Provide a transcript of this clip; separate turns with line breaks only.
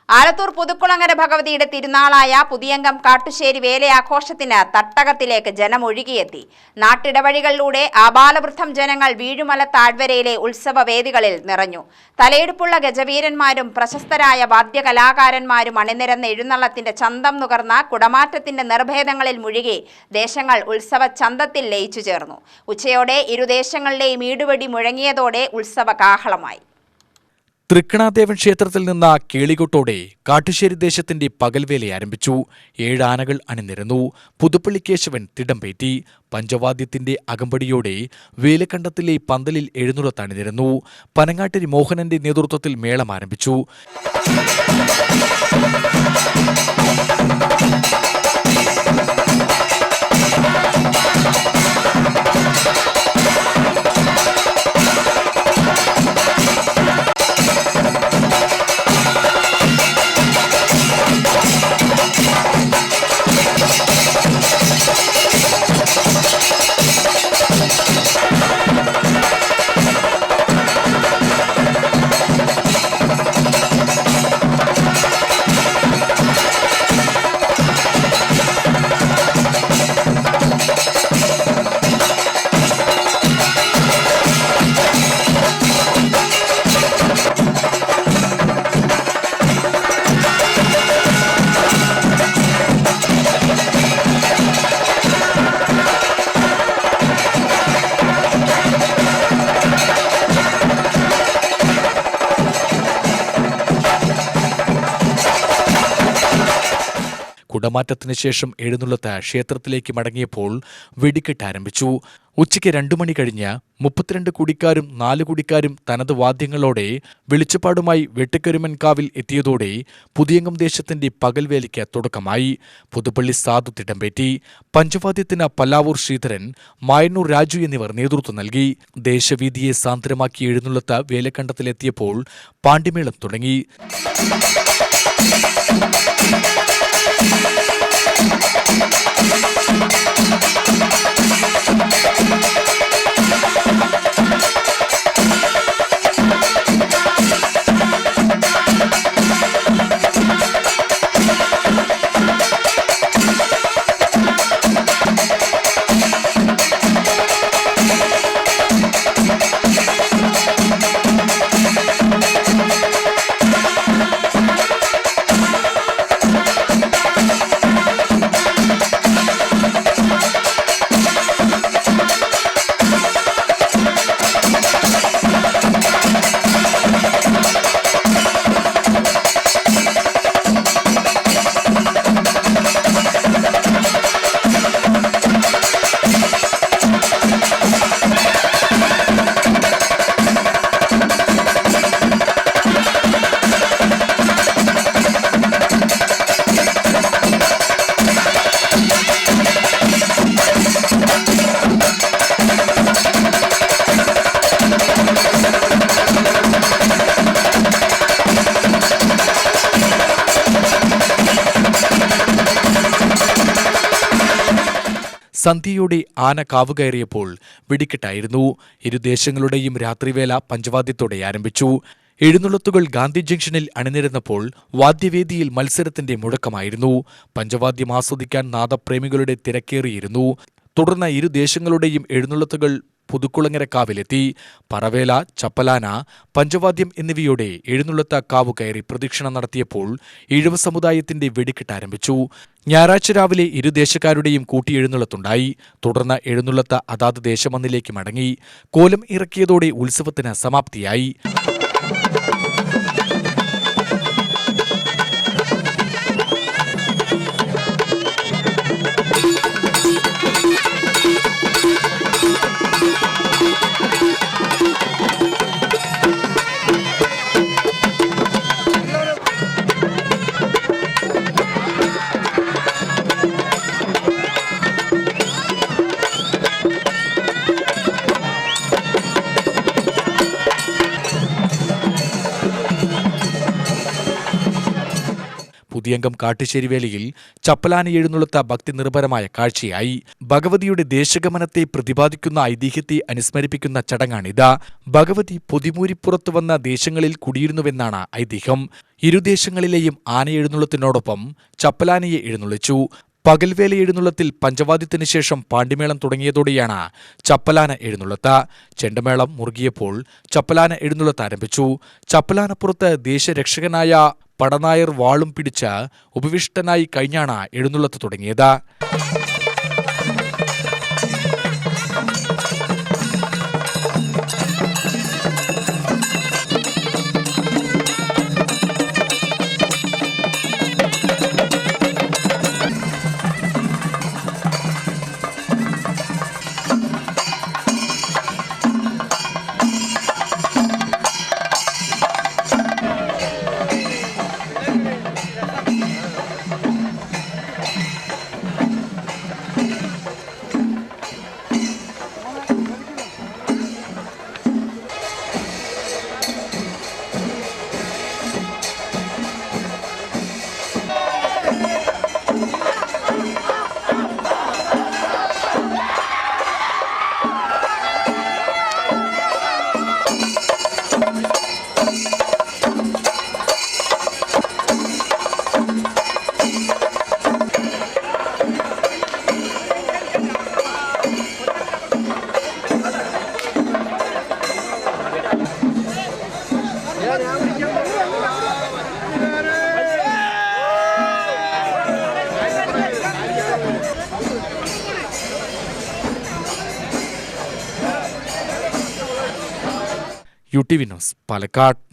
ആലത്തൂർ പുതുക്കുളങ്ങര ഭഗവതിയുടെ തിരുനാളായ പുതിയങ്കം കാട്ടുശ്ശേരി വേലയാഘോഷത്തിന് തട്ടകത്തിലേക്ക് ജനമൊഴുകിയെത്തി. നാട്ടിടവഴികളിലൂടെ ആബാലവൃദ്ധം ജനങ്ങൾ വീഴുമല താഴ്വരയിലെ ഉത്സവ വേദികളിൽ നിറഞ്ഞു. തലയെടുപ്പുള്ള ഗജവീരന്മാരും പ്രശസ്തരായ വാദ്യകലാകാരന്മാരും അണിനിരന്ന എഴുന്നള്ളത്തിന്റെ ചന്തം നുകർന്ന കുടമാറ്റത്തിന്റെ നിർഭേദങ്ങളിൽ മുഴുകി ദേശങ്ങൾ ഉത്സവ ചന്തത്തിൽ ലയിച്ചു ചേർന്നു. ഉച്ചയോടെ ഇരുദേശങ്ങളിലെയും ഈടുവടി മുഴങ്ങിയതോടെ ഉത്സവ കാഹളമായി.
തൃക്കണാദേവൻ ക്ഷേത്രത്തിൽ നിന്ന കേളികൊട്ടോടെ കാട്ടുശ്ശേരി ദേശത്തിന്റെ പകൽവേല ആരംഭിച്ചു. 7 ആനകൾ അണിനിരന്നു. പുതുപ്പള്ളി കേശവൻ തിടമ്പേറ്റി. പഞ്ചവാദ്യത്തിന്റെ അകമ്പടിയോടെ വേലക്കണ്ടത്തിലെ പന്തലിൽ എഴുന്നള്ളത്തണിനിരന്നു. പനങ്ങാട്ടിരി മോഹനന്റെ നേതൃത്വത്തിൽ മേളം ആരംഭിച്ചു. കുടമാറ്റത്തിന് ശേഷം എഴുന്നള്ളത്ത് ക്ഷേത്രത്തിലേക്ക് മടങ്ങിയപ്പോൾ വെടിക്കെട്ട് ആരംഭിച്ചു. ഉച്ചയ്ക്ക് 2 മണി കഴിഞ്ഞ് 32 കുടിക്കാരും 4 കുടിക്കാരും തനത് വാദ്യങ്ങളോടെ വെളിച്ചപ്പാടുമായി വെട്ടിക്കരുമൻകാവിൽ എത്തിയതോടെ പുതിയങ്കം ദേശത്തിന്റെ പകൽവേലയ്ക്ക് തുടക്കമായി. പുതുപ്പള്ളി സാധു തിടമ്പേറ്റി. പഞ്ചവാദ്യത്തിന് പല്ലാവൂർ ശ്രീധരൻ, മായന്നൂർ രാജു എന്നിവർ നേതൃത്വം നൽകി. ദേശവീതിയെ സാന്ദ്രമാക്കി എഴുന്നള്ളത്ത് വേലക്കണ്ടത്തിലെത്തിയപ്പോൾ പാണ്ടിമേളം തുടങ്ങി. സന്ധ്യയോടെ ആന കാവുകയറിയപ്പോൾ വെടിക്കെട്ടായിരുന്നു. ഇരുദേശങ്ങളുടെയും രാത്രിവേല പഞ്ചവാദ്യത്തോടെ ആരംഭിച്ചു. എഴുന്നള്ളത്തുകൾ ഗാന്ധി ജംഗ്ഷനിൽ അണിനിരന്നപ്പോൾ വാദ്യവേദിയിൽ മത്സരത്തിന്റെ മുഴക്കമായിരുന്നു. പഞ്ചവാദ്യം ആസ്വദിക്കാൻ നാദപ്രേമികളുടെ തിരക്കേറിയിരുന്നു. തുടർന്ന് ഇരുദേശങ്ങളുടെയും എഴുന്നള്ളത്തുകൾ പുതുക്കുളങ്ങര കാവിലെത്തി. പറവേല, ചപ്പലാന, പഞ്ചവാദ്യം എന്നിവയോടെ എഴുന്നള്ളത്ത് കാവു കയറി പ്രദക്ഷിണം നടത്തിയപ്പോൾ ഈഴവ സമുദായത്തിന്റെ വെടിക്കെട്ട് ആരംഭിച്ചു. ഞായറാഴ്ച രാവിലെ ഇരുദേശക്കാരുടെയും കൂട്ടിയെഴുന്നള്ളത്തുണ്ടായി. തുടർന്ന് എഴുന്നള്ളത്ത് അതാത് ദേശമന്നിലേക്ക് മടങ്ങി. കോലം ഇറക്കിയതോടെ ഉത്സവത്തിന് സമാപ്തിയായി. പുതിയംഗം കാട്ടുശ്ശേരി വേലയിൽ ചപ്പലാന എഴുന്നള്ളത്ത ഭക്തി നിർഭരമായ കാഴ്ചയായി. ഭഗവതിയുടെ ദേശഗമനത്തെ പ്രതിപാദിക്കുന്ന ഐതിഹ്യത്തെ അനുസ്മരിപ്പിക്കുന്ന ചടങ്ങാണിത്. ഭഗവതി പൊതിമൂരിപ്പുറത്തു വന്ന ദേശങ്ങളിൽ കുടിയിരുന്നുവെന്നാണ് ഐതിഹ്യം. ഇരുദേശങ്ങളിലെയും ആന എഴുന്നള്ളത്തിനോടൊപ്പം ചപ്പലാനയെ എഴുന്നള്ളിച്ചു. പകൽവേല എഴുന്നള്ളത്തിൽ പഞ്ചവാദ്യത്തിനു ശേഷം പാണ്ടിമേളം തുടങ്ങിയതോടെയാണ് ചപ്പലാന എഴുന്നള്ളത്ത്. ചെണ്ടമേളം മുറുകിയപ്പോൾ ചപ്പലാന എഴുന്നള്ളത്ത് ആരംഭിച്ചു. ചപ്പലാനപ്പുറത്ത് ദേശരക്ഷകനായ പടനായർ വാളും പിടിച്ച് ഉപവിഷ്ടനായി കഴിഞ്ഞാണ് എഴുന്നള്ളത്ത് തുടങ്ങിയത്. UTV news Palakkad.